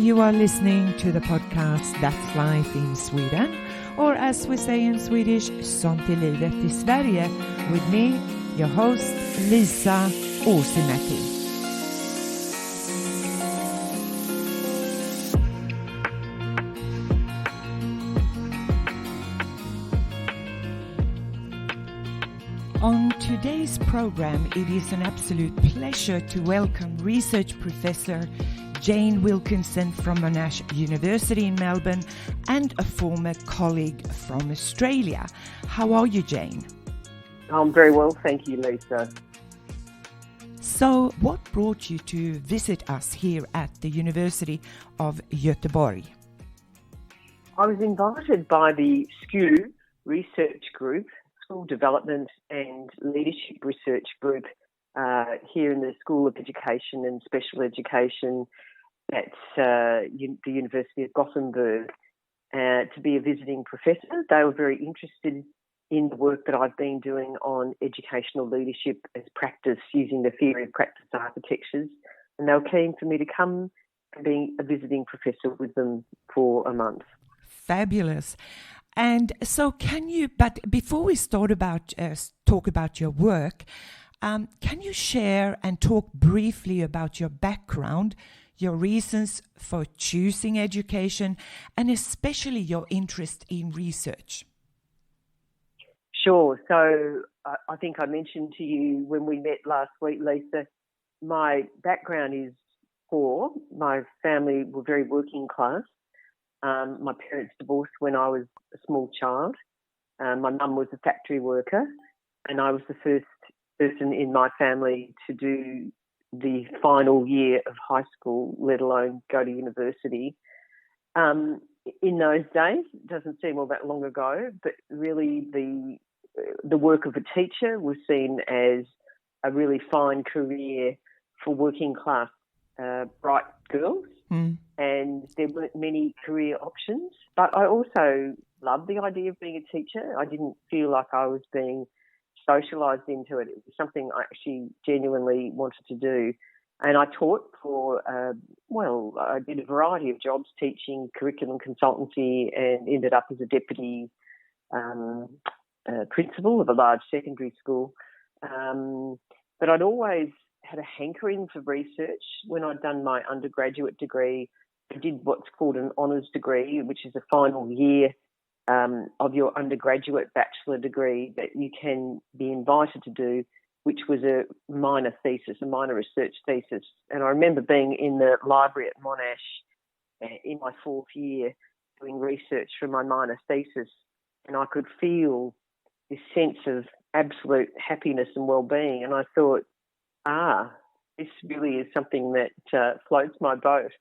You are listening to the podcast That's Life in Sweden, or as we say in Swedish, Sånt är livet i Sverige, with me, your host, Lisa Åsimäki. On today's program, it is an absolute pleasure to welcome research professor Jane Wilkinson from Monash University in Melbourne and a former colleague from Australia. How are you, Jane? I'm very well, thank you, Lisa. So, what brought you to visit us here at the University of Göteborg? I was invited by the SKU research group, School Development and Leadership Research Group here in the School of Education and Special Education at the University of Gothenburg to be a visiting professor. They were very interested in the work that I've been doing on educational leadership as practice using the theory of practice architectures, and they were keen for me to come and be a visiting professor with them for a month. Fabulous. And so but before we start talk about your work, can you share and talk briefly about your background, your reasons for choosing education, and especially your interest in research? Sure. So I think I mentioned to you when we met last week, Lisa, my background is poor. My family were very working class. My parents divorced when I was a small child. My mum was a factory worker, and I was the first person in my family to do the final year of high school, let alone go to university. In those days, it doesn't seem all that long ago, but really the work of a teacher was seen as a really fine career for working class bright girls. And there weren't many career options. But I also loved the idea of being a teacher. I didn't feel like I was being socialised into it. It was something I actually genuinely wanted to do. And I taught for, I did a variety of jobs, teaching, curriculum consultancy, and ended up as a deputy principal of a large secondary school. But I'd always had a hankering for research. When I'd done my undergraduate degree, I did what's called an honours degree, which is a final year of your undergraduate bachelor degree that you can be invited to do, which was a minor research thesis. And I remember being in the library at Monash in my fourth year doing research for my minor thesis, and I could feel this sense of absolute happiness and well-being. And I thought, this really is something that floats my boat.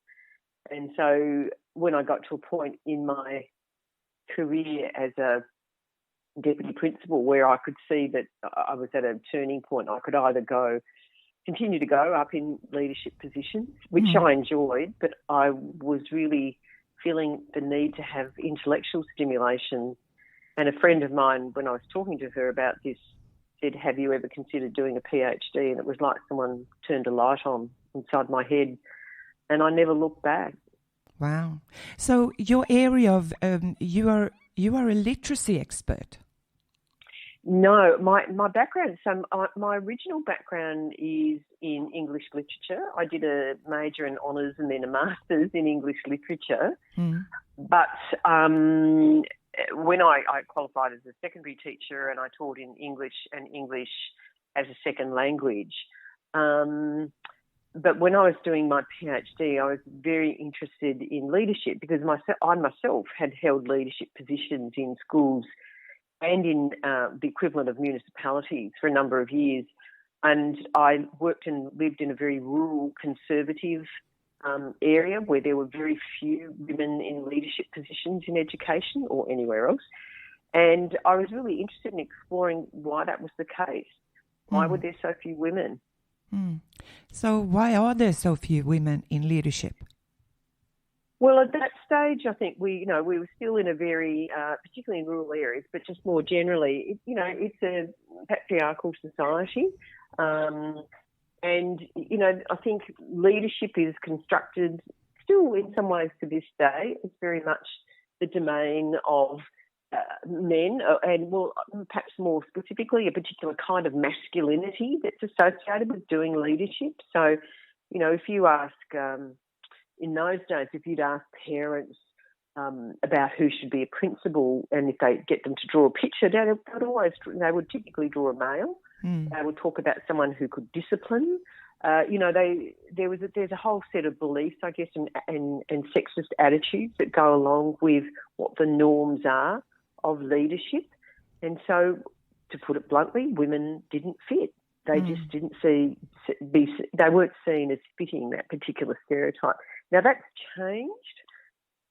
And so when I got to a point in my career as a deputy principal where I could see that I was at a turning point, I could either continue to go up in leadership positions, which I enjoyed, but I was really feeling the need to have intellectual stimulation. And a friend of mine, when I was talking to her about this, said, "Have you ever considered doing a PhD?" And it was like someone turned a light on inside my head, and I never looked back. Wow! So your area of you are a literacy expert. No, my background. So my original background is in English literature. I did a major and honours and then a master's in English literature. But when I qualified as a secondary teacher, and I taught in English and English as a second language. But when I was doing my PhD, I was very interested in leadership because I myself had held leadership positions in schools and in the equivalent of municipalities for a number of years. And I worked and lived in a very rural, conservative area where there were very few women in leadership positions in education or anywhere else. And I was really interested in exploring why that was the case. Why were there so few women? So why are there so few women in leadership? Well, at that stage, I think we were still in a very, particularly in rural areas, but just more generally, it's a patriarchal society. And, I think leadership is constructed still in some ways to this day, it's very much the domain of men, and perhaps more specifically, a particular kind of masculinity that's associated with doing leadership. So, if you ask, in those days, if you'd ask parents about who should be a principal, and if they get them to draw a picture, they would typically draw a male. They would talk about someone who could discipline. There's a whole set of beliefs, I guess, and sexist attitudes that go along with what the norms are of leadership. And so, to put it bluntly, women didn't fit. They just didn't they weren't seen as fitting that particular stereotype. Now, that's changed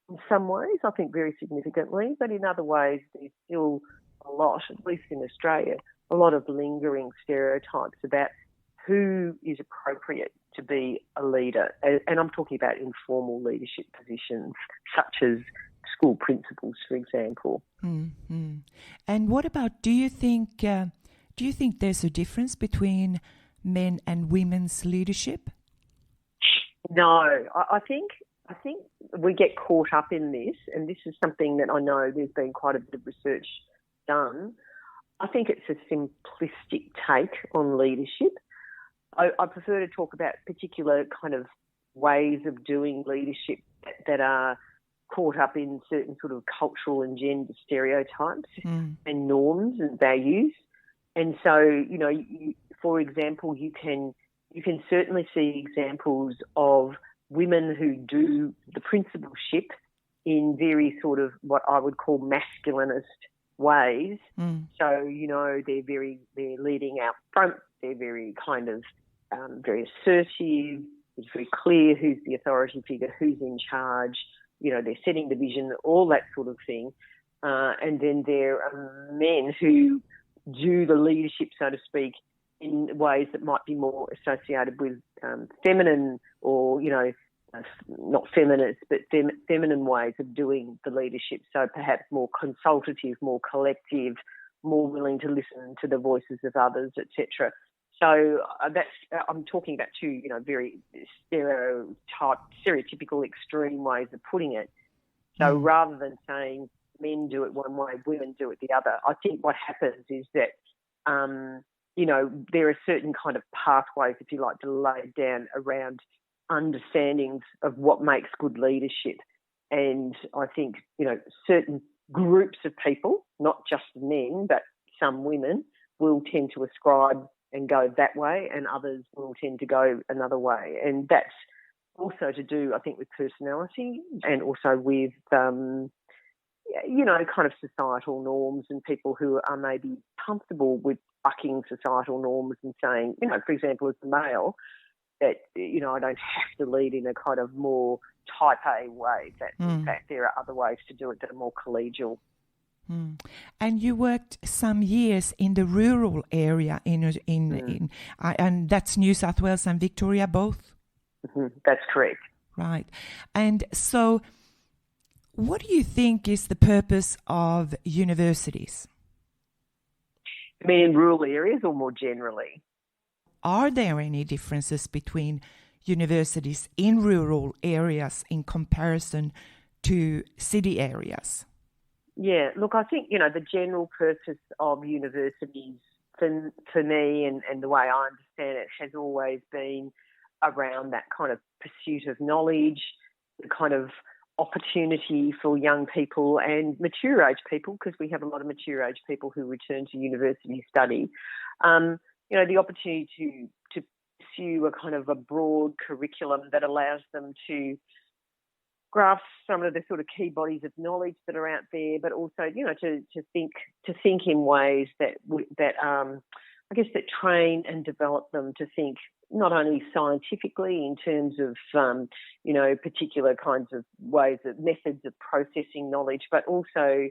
in some ways, I think very significantly, but in other ways there's still a lot, at least in Australia, a lot of lingering stereotypes about who is appropriate to be a leader. And I'm talking about informal leadership positions, such as school principals, for example. Mm-hmm. And what about, do you think there's a difference between men and women's leadership? No, I think we get caught up in this, and this is something that I know there's been quite a bit of research done. I think it's a simplistic take on leadership. I prefer to talk about particular kind of ways of doing leadership that are caught up in certain sort of cultural and gender stereotypes and norms and values. And so, for example, you can certainly see examples of women who do the principalship in very sort of what I would call masculinist ways. So, they're leading out front. They're very kind of very assertive. It's very clear who's the authority figure, who's in charge. They're setting the vision, all that sort of thing. And then there are men who do the leadership, so to speak, in ways that might be more associated with feminine or, not feminist, but feminine ways of doing the leadership. So perhaps more consultative, more collective, more willing to listen to the voices of others, etc. So I'm talking about two, very stereotypical, extreme ways of putting it. So rather than saying men do it one way, women do it the other, I think what happens is that, there are certain kind of pathways, if you like, to lay down around understandings of what makes good leadership. And I think, certain groups of people, not just men, but some women, will tend to ascribe and go that way, and others will tend to go another way. And that's also to do, I think, with personality and also with, kind of societal norms, and people who are maybe comfortable with bucking societal norms and saying, for example, as a male, that, I don't have to lead in a kind of more type A way, that in fact there are other ways to do it that are more collegial. And you worked some years in the rural area and that's New South Wales and Victoria both? That's correct. Right. And so what do you think is the purpose of universities? You mean in rural areas or more generally? Are there any differences between universities in rural areas in comparison to city areas? Yeah, look, I think, the general purpose of universities for me and the way I understand it has always been around that kind of pursuit of knowledge, the kind of opportunity for young people and mature age people, because we have a lot of mature age people who return to university study, the opportunity to pursue a kind of a broad curriculum that allows them to grasp some of the sort of key bodies of knowledge that are out there, but also, to think in ways that I guess that train and develop them to think not only scientifically in terms of, particular kinds of ways, of methods of processing knowledge, but also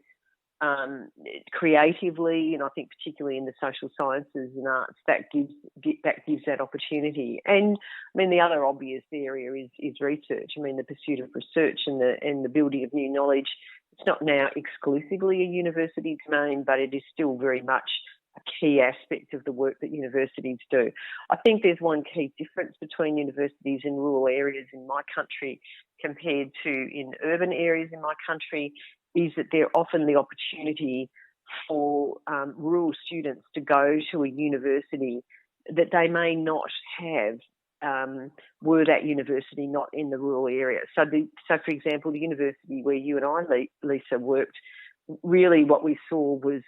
creatively, and I think particularly in the social sciences and arts, that gives that opportunity. And I mean, the other obvious area is research. I mean, the pursuit of research and the building of new knowledge. It's not now exclusively a university domain, but it is still very much key aspect of the work that universities do. I think there's one key difference between universities in rural areas in my country compared to in urban areas in my country, is that they're often the opportunity for rural students to go to a university that they may not have were that university not in the rural area. So, for example, the university where you and I, Lisa, worked, really what we saw was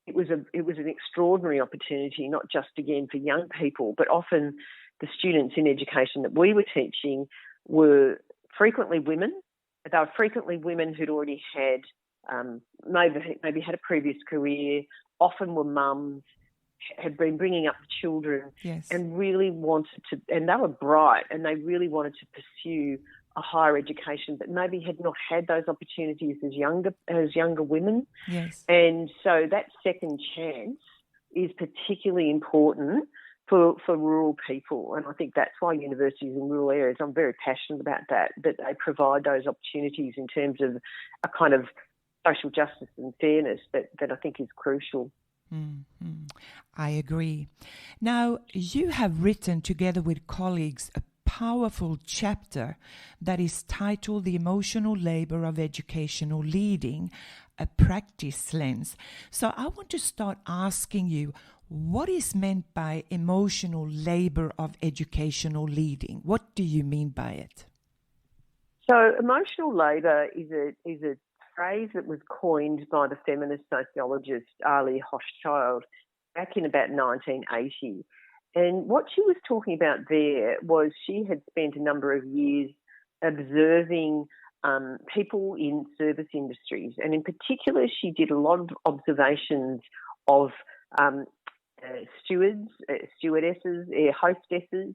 it was an extraordinary opportunity, not just again for young people, but often the students in education that we were teaching were frequently women. They were frequently women who'd already had maybe had a previous career, often were mums, had been bringing up the children, yes, and really wanted to, and they were bright, and they really wanted to pursue a higher education, but maybe had not had those opportunities as younger women. yes. And so that second chance is particularly important for rural people. And I think that's why universities in rural areas, I'm very passionate about that they provide those opportunities in terms of a kind of social justice and fairness that I think is crucial. Mm-hmm. I agree. Now, you have written together with colleagues a powerful chapter that is titled The Emotional Labor of Educational Leading, a Practice Lens. So I want to start asking you, what is meant by emotional labor of educational leading? What do you mean by it? So emotional labour is a phrase that was coined by the feminist sociologist Ali Hochschild back in about 1980. And what she was talking about there was she had spent a number of years observing people in service industries. And in particular, she did a lot of observations of stewards, stewardesses, air hostesses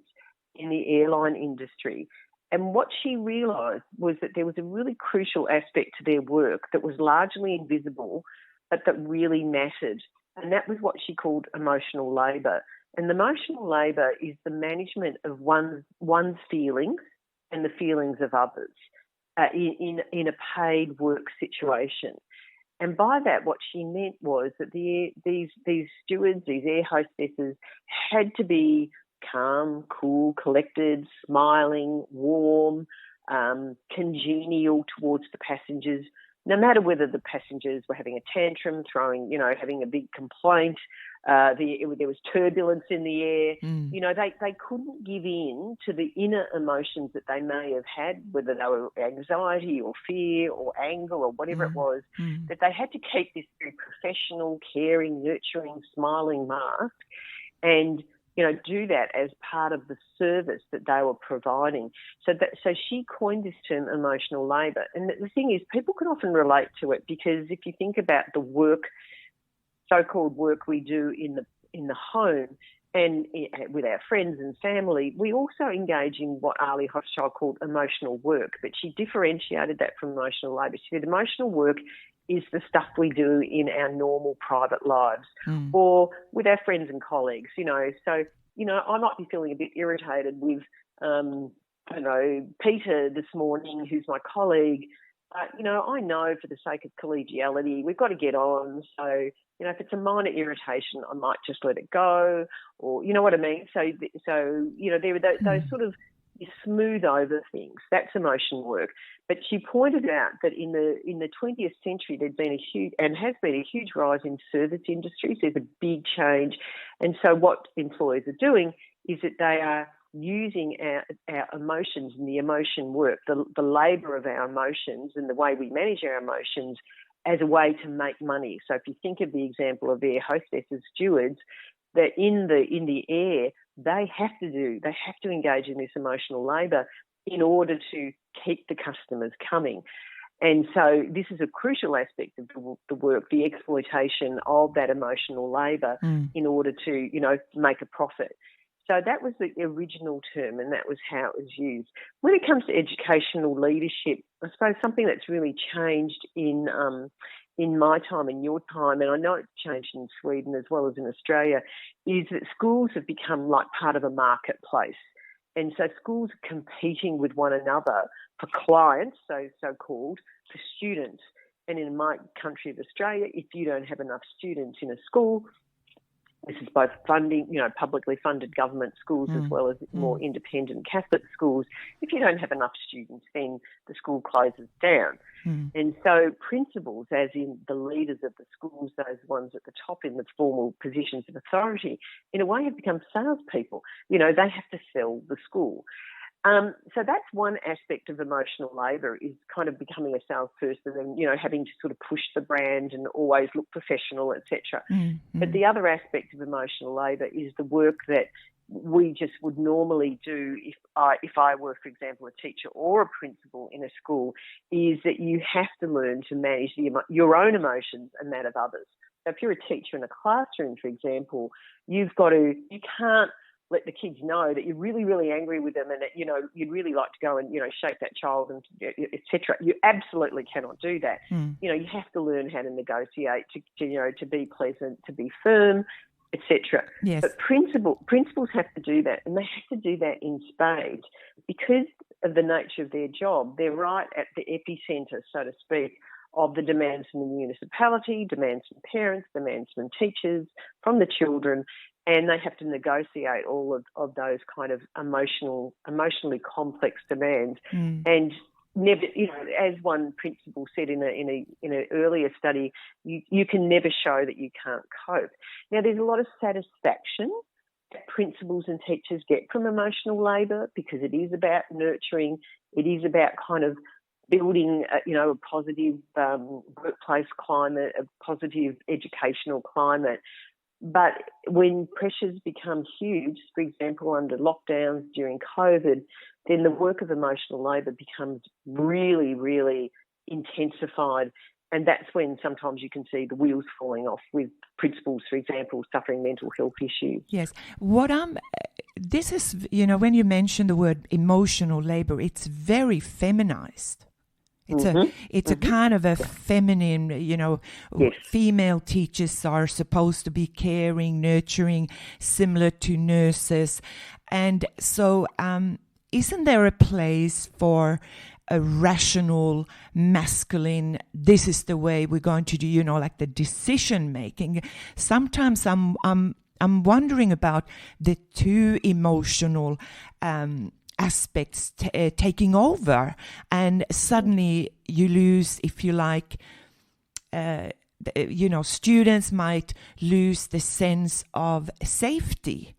in the airline industry. And what she realised was that there was a really crucial aspect to their work that was largely invisible, but that really mattered. And that was what she called emotional labour. And emotional labour is the management of one's feelings and the feelings of others in a paid work situation. And by that, what she meant was that these stewards, these air hostesses, had to be calm, cool, collected, smiling, warm, congenial towards the passengers, no matter whether the passengers were having a tantrum, having a big complaint, there was turbulence in the air. They couldn't give in to the inner emotions that they may have had, whether they were anxiety or fear or anger or whatever it was, that they had to keep this very professional, caring, nurturing, smiling mask and do that as part of the service that they were providing. So she coined this term emotional labour. And the thing is, people can often relate to it because if you think about the work, so-called work we do in the home and with our friends and family, we also engage in what Ali Hochschild called emotional work. But she differentiated that from emotional labour. She said emotional work is the stuff we do in our normal private lives or with our friends and colleagues, So, I might be feeling a bit irritated with, Peter this morning, who's my colleague. I know for the sake of collegiality, we've got to get on. So, if it's a minor irritation, I might just let it go or, you know what I mean? So there are those sort of, you smooth over things. That's emotion work. But she pointed out that in the 20th century, there'd been has been a huge rise in service industries. There's a big change. And so what employers are doing is that they are using our emotions and the emotion work, the labour of our emotions and the way we manage our emotions as a way to make money. So if you think of the example of air hostesses, stewards, that in the air, they have to engage in this emotional labour in order to keep the customers coming. And so this is a crucial aspect of the work, the exploitation of that emotional labour in order to, make a profit. So that was the original term and that was how it was used. When it comes to educational leadership, I suppose something that's really changed in my time, in your time, and I know it's changed in Sweden as well as in Australia, is that schools have become like part of a marketplace. And so schools are competing with one another for clients, so-called, for students. And in my country of Australia, if you don't have enough students in a school, this is both funding, publicly funded government schools as well as more independent Catholic schools. If you don't have enough students, then the school closes down. And so principals, as in the leaders of the schools, those ones at the top in the formal positions of authority, in a way have become salespeople. They have to sell the school. So that's one aspect of emotional labour, is kind of becoming a salesperson and, having to sort of push the brand and always look professional, etc. But the other aspect of emotional labour is the work that we just would normally do if I were, for example, a teacher or a principal in a school, is that you have to learn to manage your own emotions and that of others. So if you're a teacher in a classroom, for example, you can't let the kids know that you're really, really angry with them and that, you'd really like to go and, shake that child and etc. You absolutely cannot do that. You have to learn how to negotiate, to be pleasant, to be firm, etc. Yes. But principals have to do that, and they have to do that in spades because of the nature of their job. They're right at the epicentre, so to speak, of the demands from the municipality, demands from parents, demands from teachers, from the children, and they have to negotiate all of those kind of emotionally complex demands. And never, as one principal said in an earlier study, you can never show that you can't cope. Now, there's a lot of satisfaction that principals and teachers get from emotional labour because it is about nurturing. It is about kind of building, a positive workplace climate, a positive educational climate. But when pressures become huge, for example, under lockdowns during COVID, then the work of emotional labour becomes really, really intensified. And that's when sometimes you can see the wheels falling off with principals, for example, suffering mental health issues. Yes. This is, when you mention the word emotional labour, it's very feminized. It's a kind of a feminine, Yes. Female teachers are supposed to be caring, nurturing, similar to nurses. And so isn't there a place for a rational, masculine, this is the way we're going to do, like the decision making? Sometimes I'm wondering about the too emotional aspects taking over, and suddenly you lose, if you like, students might lose the sense of safety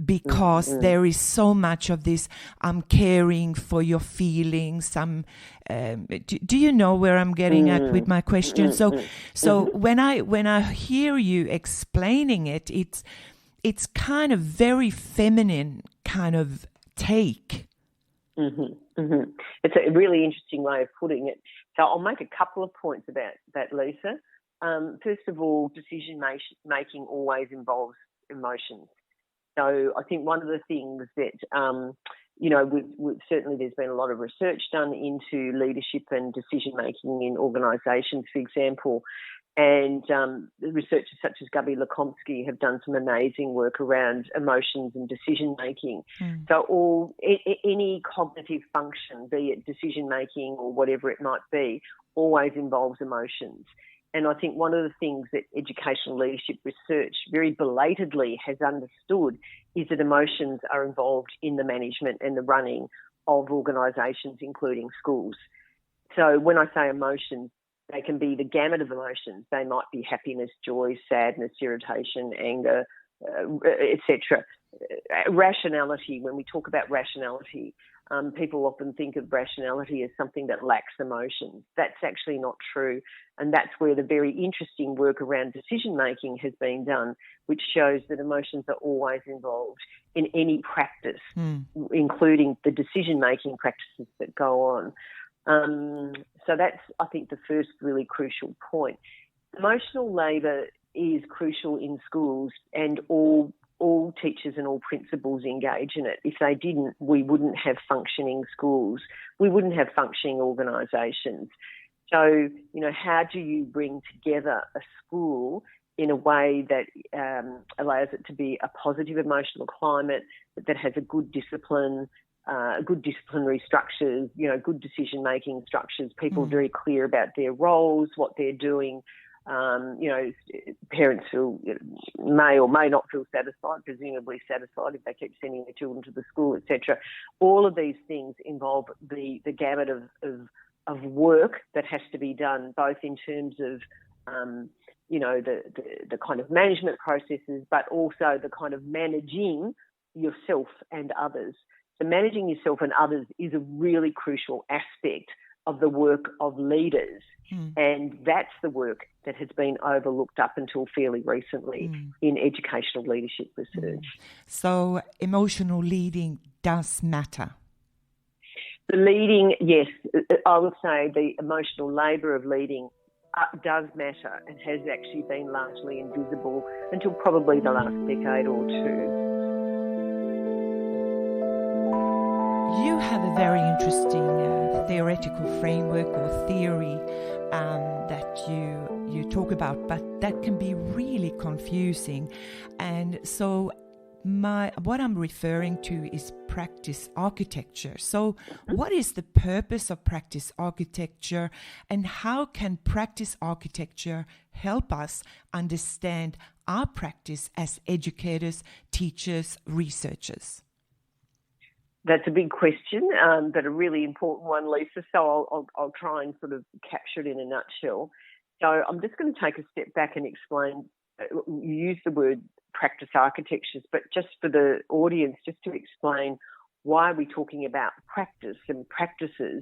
because there is so much of this, I'm caring for your feelings. Do you know where I'm getting at with my question? So when I hear you explaining it, it's kind of very feminine kind of take. It's a really interesting way of putting it. So I'll make a couple of points about that, Lisa. First of all, decision making always involves emotions. So I think one of the things that, certainly there's been a lot of research done into leadership and decision making in organisations, for example. And researchers such as Gabby Lekomsky have done some amazing work around emotions and decision-making. So any cognitive function, be it decision-making or whatever it might be, always involves emotions. And I think one of the things that educational leadership research very belatedly has understood is that emotions are involved in the management and the running of organisations, including schools. So when I say emotions, they can be the gamut of emotions. They might be happiness, joy, sadness, irritation, anger, etc. Rationality, when we talk about rationality, people often think of rationality as something that lacks emotions. That's actually not true. And that's where the very interesting work around decision-making has been done, which shows that emotions are always involved in any practice, including the decision-making practices that go on. So that's, I think, the first really crucial point. Emotional labour is crucial in schools, and all teachers and all principals engage in it. If they didn't, we wouldn't have functioning schools. We wouldn't have functioning organisations. So, how do you bring together a school in a way that allows it to be a positive emotional climate, that has a good discipline, good disciplinary structures, good decision-making structures, people very clear about their roles, what they're doing. Parents may or may not feel satisfied, presumably satisfied if they keep sending their children to the school, etc. All of these things involve the gamut of work that has to be done, both in terms of the kind of management processes, but also the kind of managing yourself and others. So managing yourself and others is a really crucial aspect of the work of leaders. And that's the work that has been overlooked up until fairly recently in educational leadership research. So emotional leading does matter. The leading, yes, I would say the emotional labour of leading does matter and has actually been largely invisible until probably the last decade or two. You have a very interesting theoretical framework or theory that you talk about, but that can be really confusing. And so what I'm referring to is practice architecture. So what is the purpose of practice architecture, and how can practice architecture help us understand our practice as educators, teachers, researchers? That's a big question, but a really important one, Lisa. So I'll try and sort of capture it in a nutshell. So I'm just going to take a step back and explain. You use the word practice architectures, but just for the audience, just to explain why we're talking about practice and practices.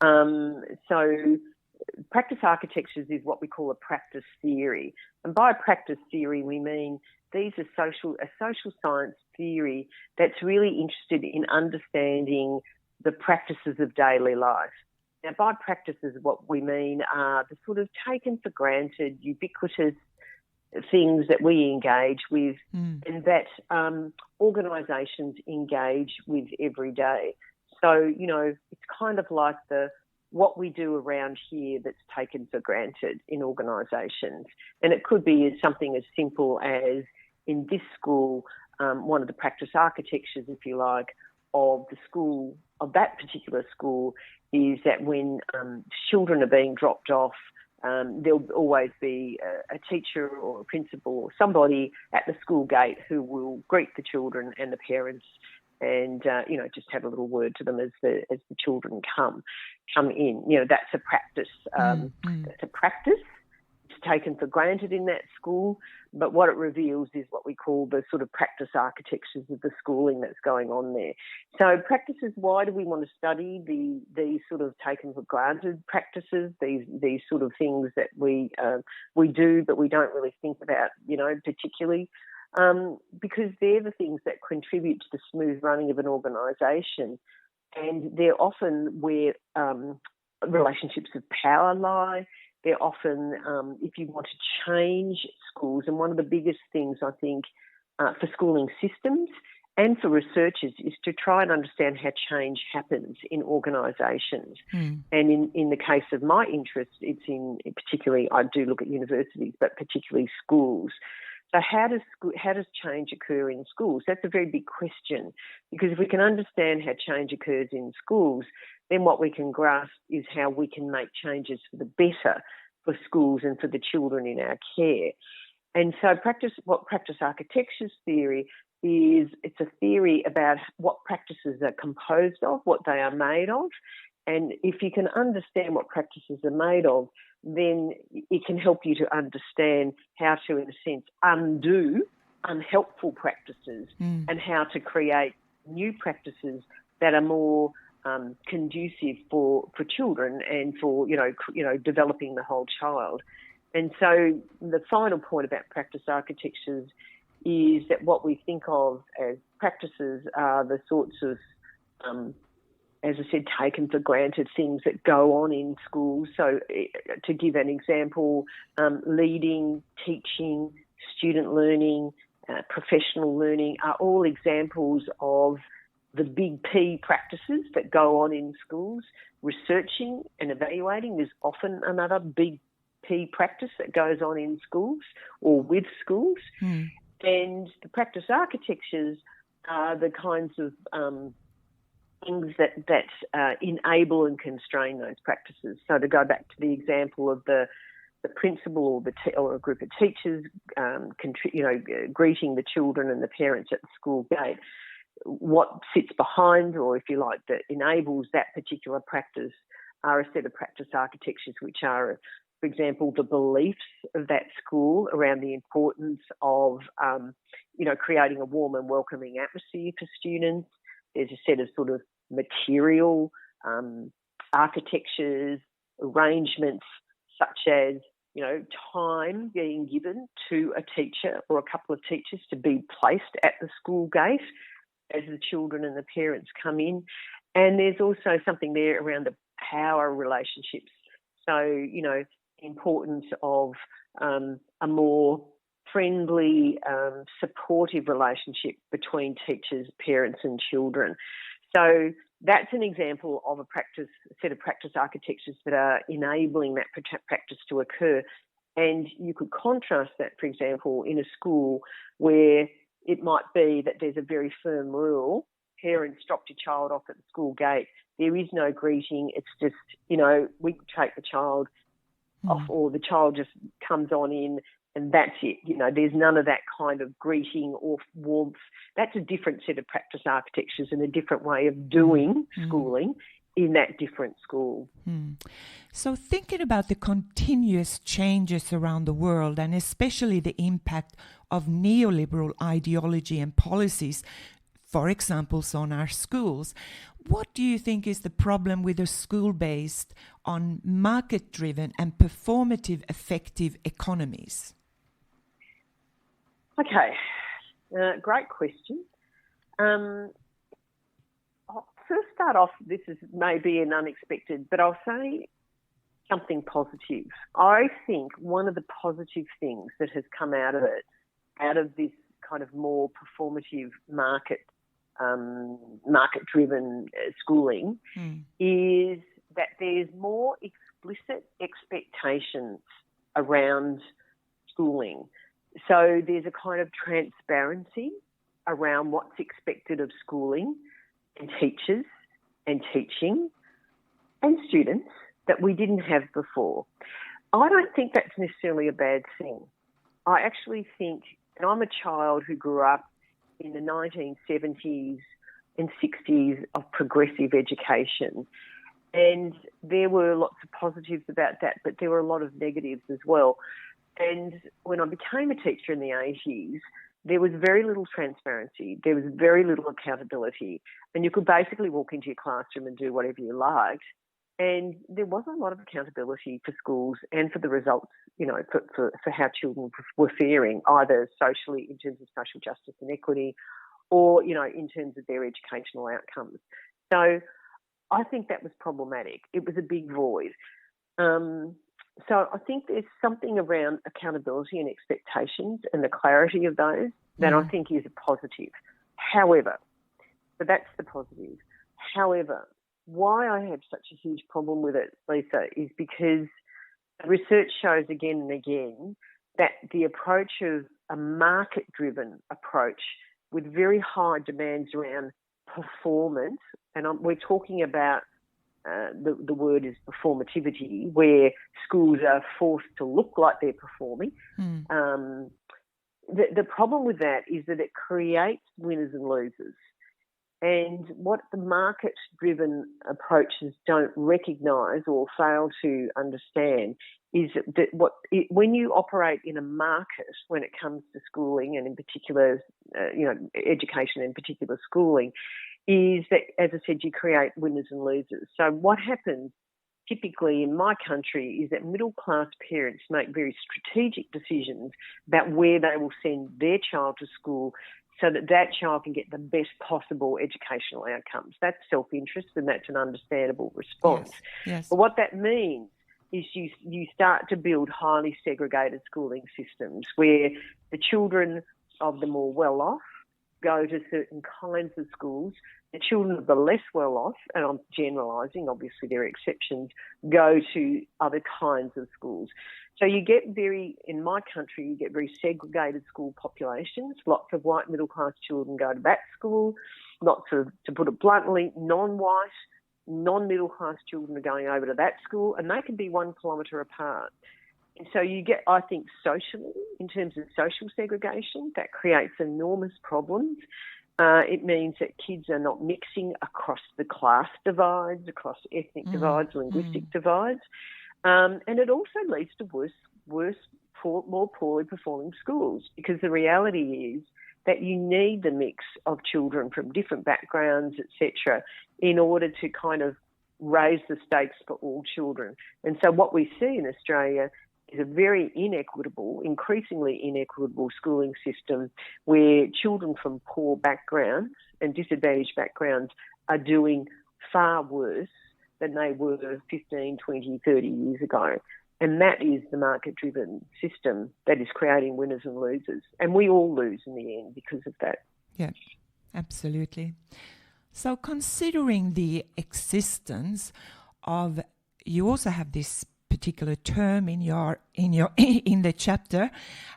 So practice architectures is what we call a practice theory. And by practice theory, we mean these are a social science theory that's really interested in understanding the practices of daily life. Now, by practices, what we mean are the sort of taken for granted, ubiquitous things that we engage with and that organisations engage with every day. So, it's kind of like what we do around here that's taken for granted in organisations. And it could be something as simple as, in this school, one of the practice architectures, if you like, of the school, of that particular school, is that when children are being dropped off, there'll always be a teacher or a principal or somebody at the school gate who will greet the children and the parents and, just have a little word to them as the children come in. That's a practice. That's a practice. It's taken for granted in that school, but what it reveals is what we call the sort of practice architectures of the schooling that's going on there. So practices, why do we want to study these sort of taken for granted practices, these sort of things that we do but we don't really think about, particularly? Because they're the things that contribute to the smooth running of an organisation, and they're often where relationships of power lie. They're often, if you want to change schools, and one of the biggest things I think for schooling systems and for researchers is to try and understand how change happens in organisations. And in the case of my interest, it's in particularly, I do look at universities, but particularly schools. So how does change occur in schools? That's a very big question, because if we can understand how change occurs in schools, then what we can grasp is how we can make changes for the better for schools and for the children in our care. And so what practice architectures theory is, it's a theory about what practices are composed of, what they are made of. And if you can understand what practices are made of, then it can help you to understand how to, in a sense, undo unhelpful practices and how to create new practices that are more conducive for children and for developing the whole child. And so the final point about practice architectures is that what we think of as practices are the sorts of as I said, taken for granted things that go on in schools. So to give an example, leading, teaching, student learning, professional learning are all examples of the big P practices that go on in schools. Researching and evaluating is often another big P practice that goes on in schools or with schools. And the practice architectures are the kinds of things that enable and constrain those practices. So to go back to the example of the principal or a group of teachers, greeting the children and the parents at the school gate, what sits behind, or if you like, that enables that particular practice are a set of practice architectures which are, for example, the beliefs of that school around the importance of, creating a warm and welcoming atmosphere for students. There's a set of sort of material architectures, arrangements such as, time being given to a teacher or a couple of teachers to be placed at the school gate as the children and the parents come in. And there's also something there around the power relationships. So, the importance of a more friendly, supportive relationship between teachers, parents and children. So that's an example of a set of practice architectures that are enabling that practice to occur. And you could contrast that, for example, in a school where it might be that there's a very firm rule. Parents drop your child off at the school gate. There is no greeting. It's just, we take the child off, or the child just comes on in and that's it. There's none of that kind of greeting or warmth. That's a different set of practice architectures and a different way of doing schooling in that different school. So thinking about the continuous changes around the world, and especially the impact of neoliberal ideology and policies, for example, on our schools, what do you think is the problem with a school based on market-driven and performative effective economies? Okay, great question. I'll first start off, this is maybe an unexpected, but I'll say something positive. I think one of the positive things that has come out of it, out of this kind of more performative market-driven schooling, is that there's more explicit expectations around schooling. So there's a kind of transparency around what's expected of schooling and teachers and teaching and students that we didn't have before. I don't think that's necessarily a bad thing. I actually think, and I'm a child who grew up in the 1970s and 60s of progressive education, and there were lots of positives about that, but there were a lot of negatives as well. And when I became a teacher in the 80s, there was very little transparency. There was very little accountability. And you could basically walk into your classroom and do whatever you liked. And there wasn't a lot of accountability for schools and for the results, for how children were faring, either socially in terms of social justice and equity or, in terms of their educational outcomes. So I think that was problematic. It was a big void. So I think there's something around accountability and expectations and the clarity of those that I think is a positive. However, so that's the positive. However, why I have such a huge problem with it, Lisa, is because research shows again and again that the approach of a market-driven approach with very high demands around performance, and we're talking about the word is performativity, where schools are forced to look like they're performing. The problem with that is that it creates winners and losers. And what the market-driven approaches don't recognise or fail to understand is that when you operate in a market, when it comes to schooling and in particular, education and particular schooling, is that, as I said, you create winners and losers. So what happens typically in my country is that middle-class parents make very strategic decisions about where they will send their child to school so that that child can get the best possible educational outcomes. That's self-interest and that's an understandable response. Yes. But what that means is you start to build highly segregated schooling systems where the children of the more well-off go to certain kinds of schools. The children of the less well-off, and I'm generalising, obviously there are exceptions, go to other kinds of schools. So you get in my country, you get very segregated school populations. Lots of white middle-class children go to that school. to put it bluntly, non-white, non-middle class children are going over to that school, and they can be 1 kilometre apart. And so you get, I think, socially, in terms of social segregation, that creates enormous problems. It means that kids are not mixing across the class divides, across ethnic divides, linguistic divides. And it also leads to more poorly performing schools, because the reality is that you need the mix of children from different backgrounds, etc., in order to kind of raise the stakes for all children. And so what we see in Australia is a very increasingly inequitable schooling system, where children from poor backgrounds and disadvantaged backgrounds are doing far worse than they were 15, 20, 30 years ago. And that is the market-driven system that is creating winners and losers. And we all lose in the end because of that. Yeah, absolutely. So considering the existence of, you also have this particular term in the chapter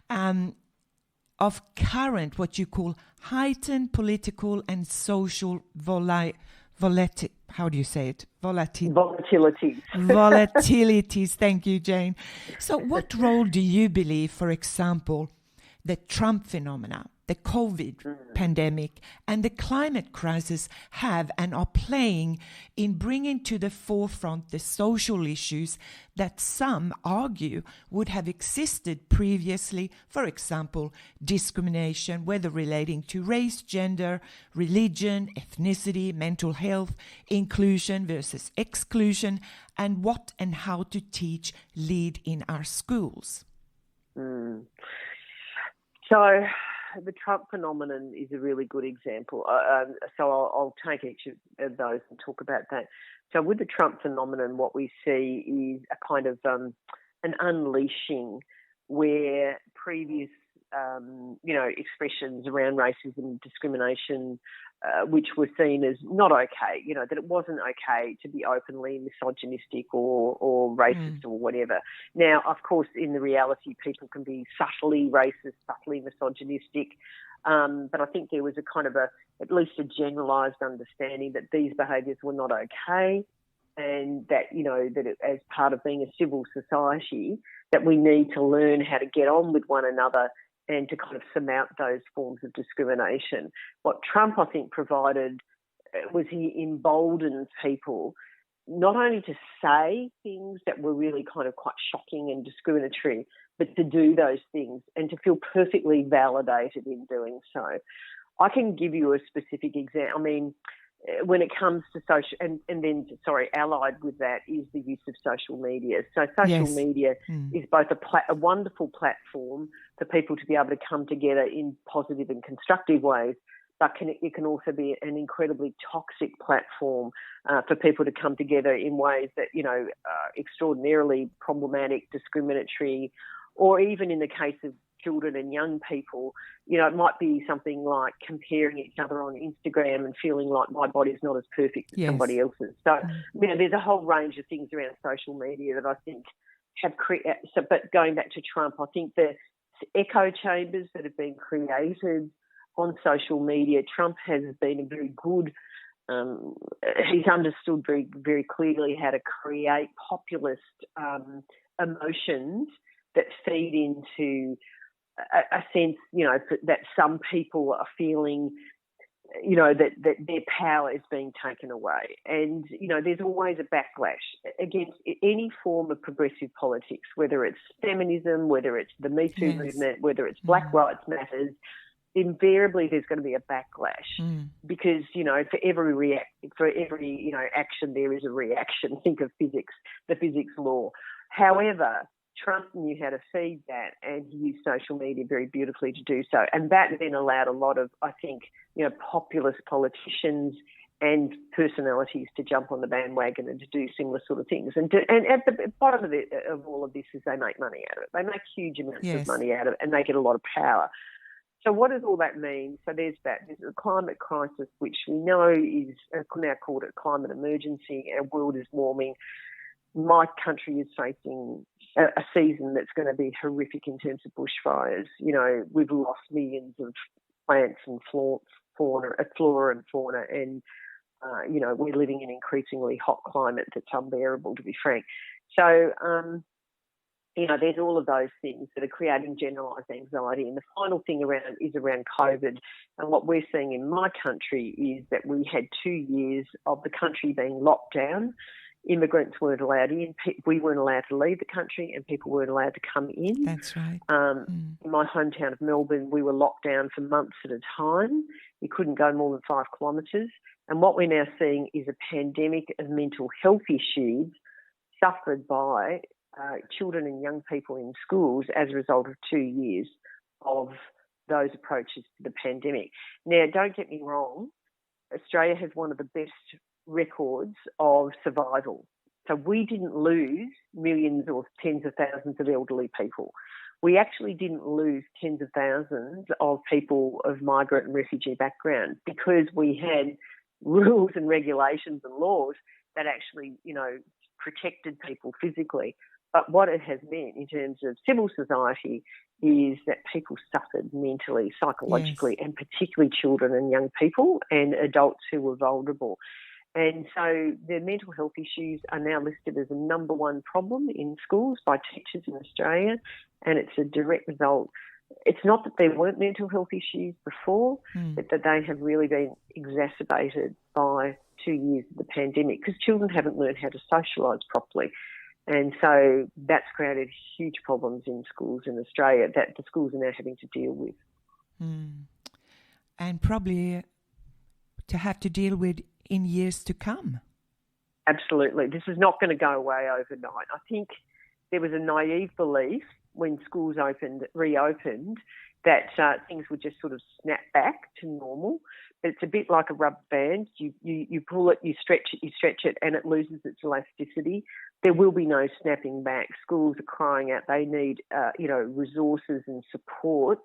of current, what you call heightened political and social volatilities. Thank you, Jane. So what role do you believe, for example, the Trump phenomena, the COVID pandemic, and the climate crisis have and are playing in bringing to the forefront the social issues that some argue would have existed previously, for example, discrimination, whether relating to race, gender, religion, ethnicity, mental health, inclusion versus exclusion, and what and how to teach lead in our schools? So the Trump phenomenon is a really good example. So I'll take each of those and talk about that. So with the Trump phenomenon, what we see is a kind of an unleashing where previous, expressions around racism and discrimination, which were seen as not okay, that it wasn't okay to be openly misogynistic or racist or whatever. Now, of course, in the reality, people can be subtly racist, subtly misogynistic, but I think there was at least a generalised understanding that these behaviours were not okay, and that, as part of being a civil society, that we need to learn how to get on with one another and to kind of surmount those forms of discrimination. What Trump, I think, provided was he emboldened people not only to say things that were really kind of quite shocking and discriminatory, but to do those things and to feel perfectly validated in doing so. I can give you a specific example. I mean, when it comes to social, allied with that is the use of social media. So social media is both a wonderful platform for people to be able to come together in positive and constructive ways, but it can also be an incredibly toxic platform for people to come together in ways that, are extraordinarily problematic, discriminatory, or even in the case of children and young people, it might be something like comparing each other on Instagram and feeling like my body's not as perfect as somebody else's. So, there's a whole range of things around social media that I think have created. But going back to Trump, I think the echo chambers that have been created on social media, Trump has been a very good. He's understood very, very clearly how to create populist emotions that feed into a sense, that some people are feeling, that their power is being taken away. And, there's always a backlash against any form of progressive politics, whether it's feminism, whether it's the Me Too movement, whether it's Black Lives Matters. Invariably there's going to be a backlash because, for every action there is a reaction. Think of physics, the physics law. However, Trump knew how to feed that, and he used social media very beautifully to do so. And that then allowed a lot of, I think, populist politicians and personalities to jump on the bandwagon and to do similar sort of things. And at the bottom of all of this is they make money out of it. They make huge amounts of money out of it, and they get a lot of power. So what does all that mean? So there's that. There's a climate crisis, which we know is now called a climate emergency. Our world is warming. My country is facing a season that's going to be horrific in terms of bushfires. We've lost millions of plants and flora and fauna, and we're living in an increasingly hot climate that's unbearable, to be frank. So, there's all of those things that are creating generalised anxiety. And the final thing is around COVID. And what we're seeing in my country is that we had 2 years of the country being locked down. Immigrants weren't allowed in. We weren't allowed to leave the country, and people weren't allowed to come in. That's right. In my hometown of Melbourne, we were locked down for months at a time. We couldn't go more than 5 kilometres. And what we're now seeing is a pandemic of mental health issues suffered by children and young people in schools as a result of 2 years of those approaches to the pandemic. Now, don't get me wrong, Australia has one of the best records of survival. So we didn't lose millions or tens of thousands of elderly people. We actually didn't lose tens of thousands of people of migrant and refugee background because we had rules and regulations and laws that actually, protected people physically. But what it has meant in terms of civil society is that people suffered mentally, psychologically, and particularly children and young people and adults who were vulnerable. And so the mental health issues are now listed as a number one problem in schools by teachers in Australia, and it's a direct result. It's not that there weren't mental health issues before, but that they have really been exacerbated by 2 years of the pandemic because children haven't learned how to socialise properly. And so that's created huge problems in schools in Australia that the schools are now having to deal with. And probably to have to deal with in years to come. Absolutely. This is not going to go away overnight. I think there was a naive belief when schools reopened, that things would just sort of snap back to normal. But it's a bit like a rubber band. You pull it, you stretch it, and it loses its elasticity. There will be no snapping back. Schools are crying out. They need, resources and support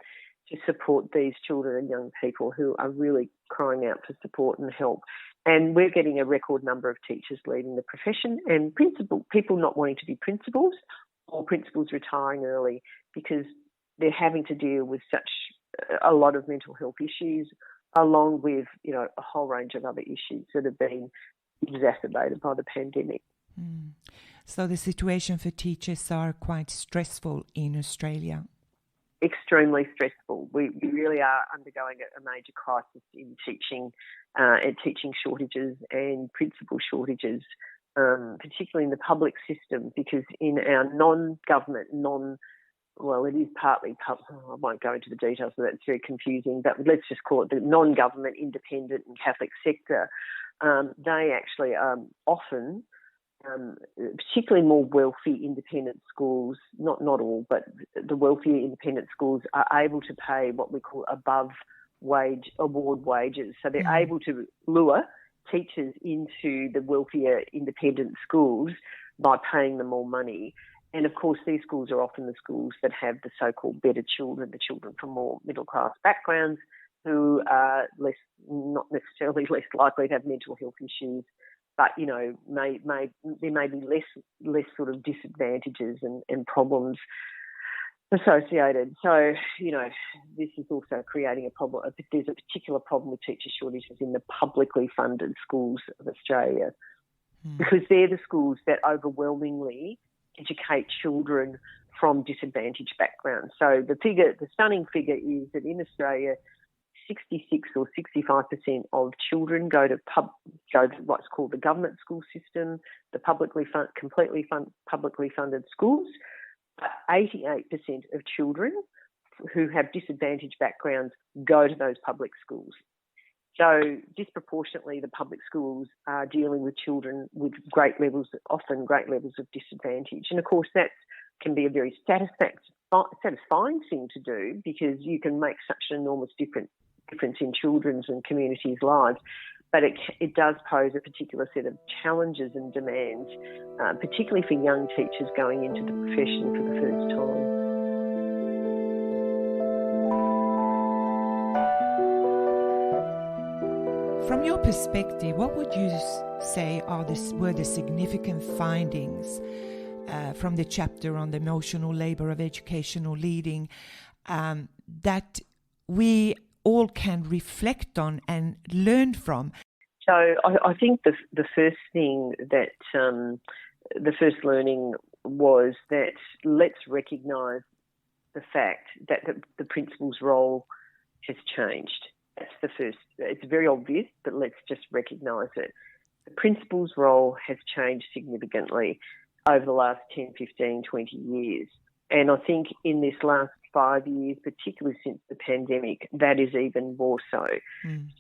to support these children and young people who are really crying out for support and help. And we're getting a record number of teachers leaving the profession and people not wanting to be principals or principals retiring early because they're having to deal with such a lot of mental health issues along with, a whole range of other issues that have been exacerbated by the pandemic. So the situation for teachers are quite stressful in Australia. Extremely stressful. We really are undergoing a major crisis in teaching and teaching shortages and principal shortages, particularly in the public system, because in our non-government, it is partly public. I won't go into the details, so that's very confusing, but let's just call it the non-government, independent and Catholic sector. They actually often, particularly more wealthy independent schools, not all, but the wealthier independent schools are able to pay what we call above wage award wages. So they're able to lure teachers into the wealthier independent schools by paying them more money. And of course, these schools are often the schools that have the so-called better children, the children from more middle-class backgrounds who are not necessarily less likely to have mental health issues, but, there may be less sort of disadvantages and problems associated. So, this is also creating a problem. There's a particular problem with teacher shortages in the publicly funded schools of Australia because they're the schools that overwhelmingly educate children from disadvantaged backgrounds. So the stunning figure is that in Australia, 66 or 65% of children go to what's called the government school system, the publicly funded schools. But 88% of children who have disadvantaged backgrounds go to those public schools. So disproportionately, the public schools are dealing with children with often great levels of disadvantage. And of course, that can be a very satisfying thing to do because you can make such an enormous difference in children's and communities' lives. But it does pose a particular set of challenges and demands, particularly for young teachers going into the profession for the first time. From your perspective, what would you say were the significant findings from the chapter on the emotional labour of educational leading that we all can reflect on and learn from? So I think the first thing that the first learning was that let's recognise the fact that the principal's role has changed. That's the first. It's very obvious, but let's just recognise it. The principal's role has changed significantly over the last 10, 15, 20 years. And I think in this last 5 years, particularly since the pandemic, that is even more so.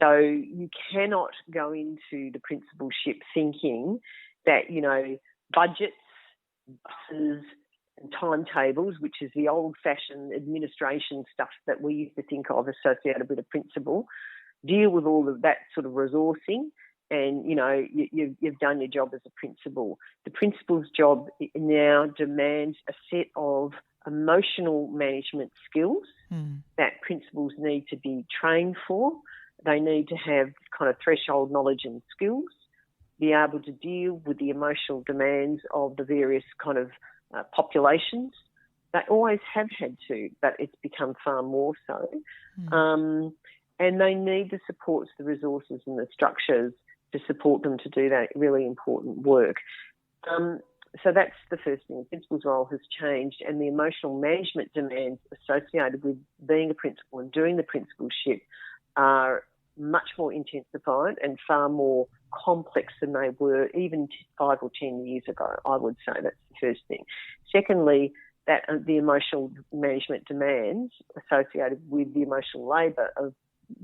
So you cannot go into the principalship thinking that, you know, budgets, buses and timetables, which is the old-fashioned administration stuff that we used to think of associated with a principal, deal with all of that sort of resourcing and, you know, you've done your job as a principal. The principal's job now demands a set of emotional management skills that principals need to be trained for. They need to have kind of threshold knowledge and skills, be able to deal with the emotional demands of the various kind of populations. They always have had to, but it's become far more so. And they need the supports, the resources and the structures to support them to do that really important work. So that's the first thing. The principal's role has changed, and the emotional management demands associated with being a principal and doing the principalship are much more intensified and far more complex than they were even 5 or 10 years ago, I would say. That's the first thing. Secondly, that the emotional management demands associated with the emotional labour of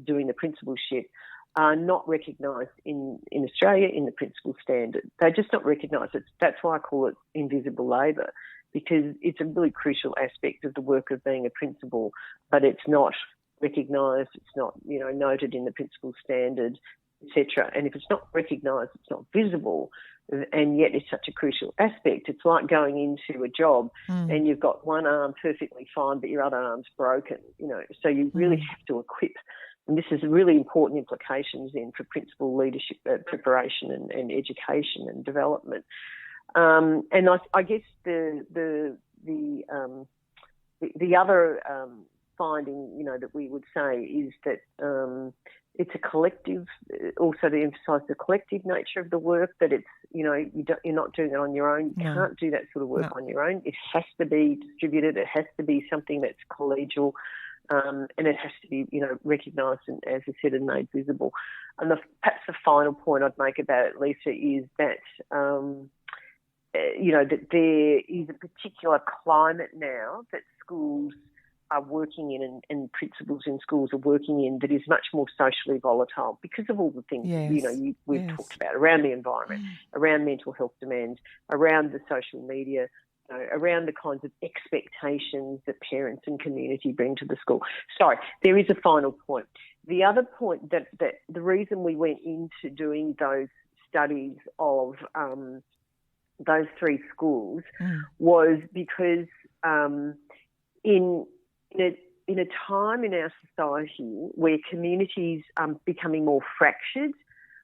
doing the principalship are not recognised in Australia in the principal standard. They're just not recognised. That's why I call it invisible labour, because it's a really crucial aspect of the work of being a principal, but it's not recognised, it's not, you know, noted in the principal standard, etc. And if it's not recognised, it's not visible, and yet it's such a crucial aspect. It's like going into a job and you've got one arm perfectly fine, but your other arm's broken, you know. So you really have to equip. And this is really important implications then for principal leadership preparation and education and development. And I guess the other finding, you know, that we would say is that it's a collective. Also, to emphasise the collective nature of the work. That it's, you know, you're not doing it on your own. You can't do that sort of work on your own. It has to be distributed. It has to be something that's collegial. And it has to be, you know, recognised and, as I said, and made visible. And perhaps the final point I'd make about it, Lisa, is that, you know, that there is a particular climate now that schools are working in and principals in schools are working in that is much more socially volatile because of all the things, you know, we've talked about around the environment, around mental health demands, around the social media, around the kinds of expectations that parents and community bring to the school. Sorry, there is a final point. The other point that the reason we went into doing those studies of those 3 schools was because in a time in our society where communities are becoming more fractured,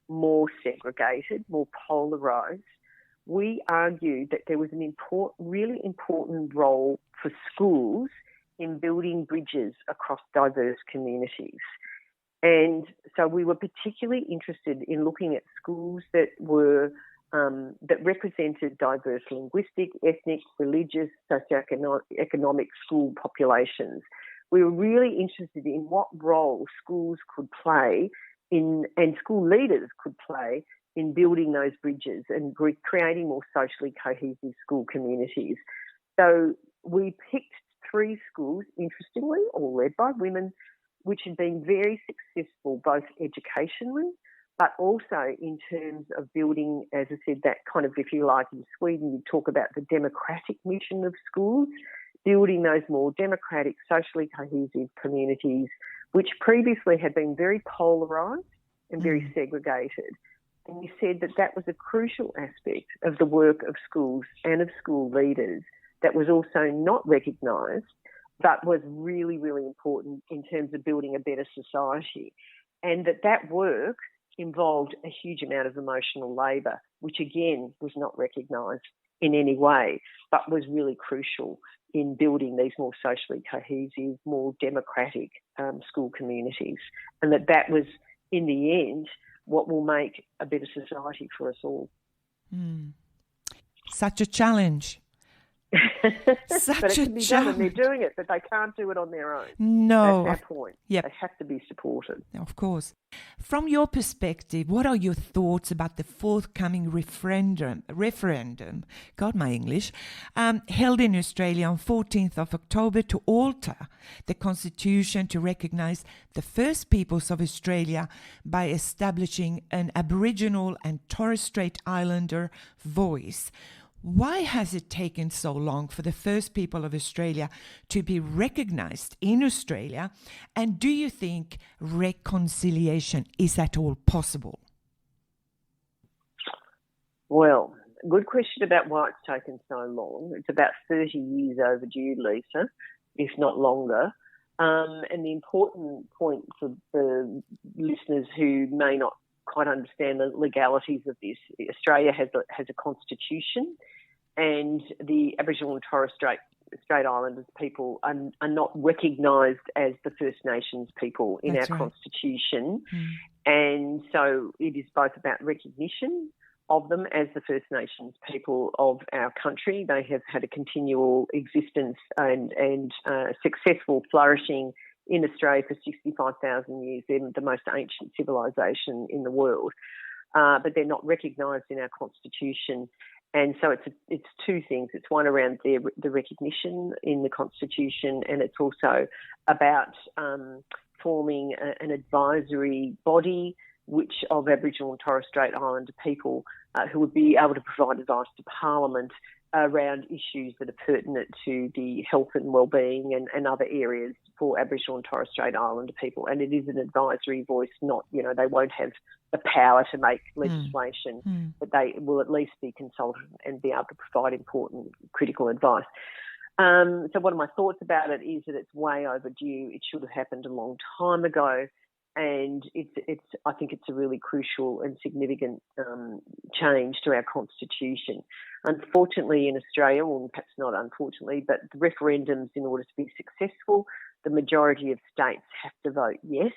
more segregated, more polarised, we argued that there was an really important role for schools in building bridges across diverse communities. And so we were particularly interested in looking at schools that were that represented diverse linguistic, ethnic, religious, socioeconomic school populations. We were really interested in what role schools could play and school leaders could play in building those bridges and creating more socially cohesive school communities. So we picked 3 schools, interestingly, all led by women, which had been very successful both educationally but also in terms of building, as I said, that kind of, if you like, in Sweden, you talk about the democratic mission of schools, building those more democratic, socially cohesive communities, which previously had been very polarised and very segregated. And you said that that was a crucial aspect of the work of schools and of school leaders that was also not recognised, but was really, really important in terms of building a better society. And that work involved a huge amount of emotional labour, which again was not recognised in any way, but was really crucial in building these more socially cohesive, more democratic school communities, and that was, in the end, what will make a better society for us all. Such a challenge. But it can be done, and they're doing it, but they can't do it on their own. No. That's our point. Yep. They have to be supported. Of course. From your perspective, what are your thoughts about the forthcoming referendum, God, my English, held in Australia on 14th of October to alter the constitution to recognise the First Peoples of Australia by establishing an Aboriginal and Torres Strait Islander voice? Why has it taken so long for the First People of Australia to be recognised in Australia? And do you think reconciliation is at all possible? Well, good question about why it's taken so long. It's about 30 years overdue, Lisa, if not longer. And the important point for the listeners who may not quite understand the legalities of this, Australia has a constitution, and the Aboriginal and Torres Strait Islanders people are not recognised as the First Nations people in That's our right. constitution. And so it is both about recognition of them as the First Nations people of our country. They have had a continual existence and successful flourishing in Australia for 65,000 years. They're the most ancient civilisation in the world, but they're not recognised in our constitution. And so it's two things. It's one around the recognition in the constitution, and it's also about forming an advisory body of Aboriginal and Torres Strait Islander people who would be able to provide advice to Parliament around issues that are pertinent to the health and wellbeing and other areas for Aboriginal and Torres Strait Islander people. And it is an advisory voice, not, they won't have the power to make legislation, but they will at least be consulted and be able to provide important critical advice. So one of my thoughts about it is that it's way overdue. It should have happened a long time ago. And I think it's a really crucial and significant change to our constitution. Unfortunately, in Australia, or perhaps not unfortunately, but the referendums, in order to be successful, the majority of states have to vote yes.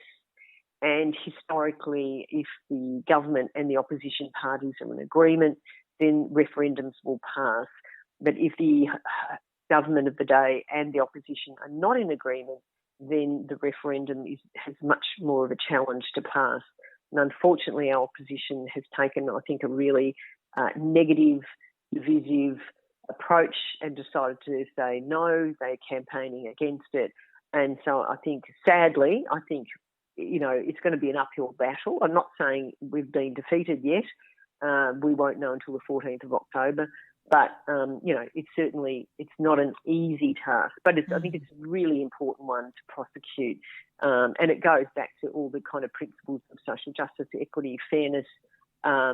And historically, if the government and the opposition parties are in agreement, then referendums will pass. But if the government of the day and the opposition are not in agreement, then the referendum has much more of a challenge to pass. And unfortunately, our opposition has taken, I think, a really negative, divisive approach and decided to say no. They're campaigning against it. And so I think, sadly, it's going to be an uphill battle. I'm not saying we've been defeated yet. We won't know until the 14th of October. But, it's not an easy task. But I think it's a really important one to prosecute. And it goes back to all the kind of principles of social justice, equity, fairness,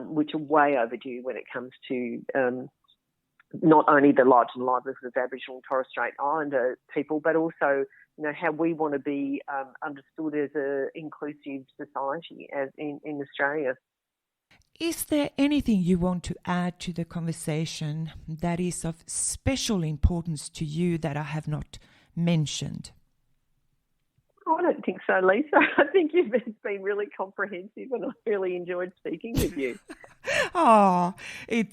which are way overdue when it comes to not only the lives and livelihoods of Aboriginal and Torres Strait Islander people, but also, how we want to be understood as an inclusive society as in Australia. Is there anything you want to add to the conversation that is of special importance to you that I have not mentioned? I don't think so, Lisa. I think it's been really comprehensive and I've really enjoyed speaking with you. Oh,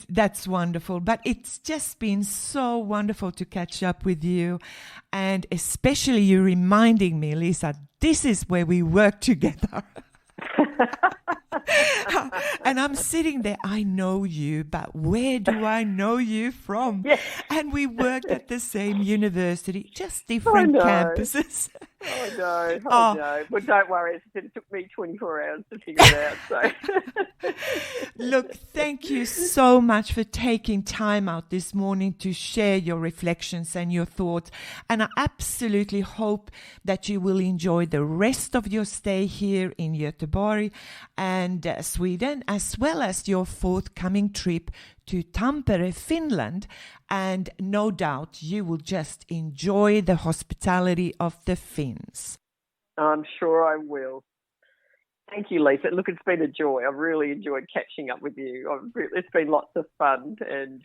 that's wonderful. But it's just been so wonderful to catch up with you. And especially you reminding me, Lisa, this is where we work together. And I'm sitting there, I know you, but where do I know you from? Yes. And we worked at the same university, just different campuses. I know. But don't worry, it took me 24 hours to figure it out. So. Look, thank you so much for taking time out this morning to share your reflections and your thoughts. And I absolutely hope that you will enjoy the rest of your stay here in Göteborg and Sweden, as well as your forthcoming trip to Tampere, Finland, and no doubt you will just enjoy the hospitality of the Finns. I'm sure I will. Thank you, Lisa. Look, it's been a joy. I've really enjoyed catching up with you. It's been lots of fun, and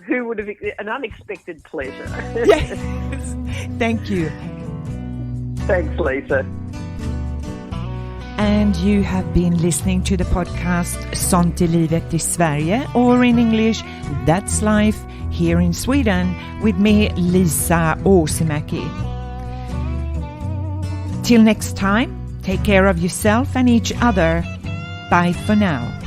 who would have, an unexpected pleasure. Yes. Thank you. Thanks, Lisa. And you have been listening to the podcast Sånt är livet i Sverige, or in English, That's Life here in Sweden, with me, Lisa Åsemäki. Till next time, take care of yourself and each other. Bye for now.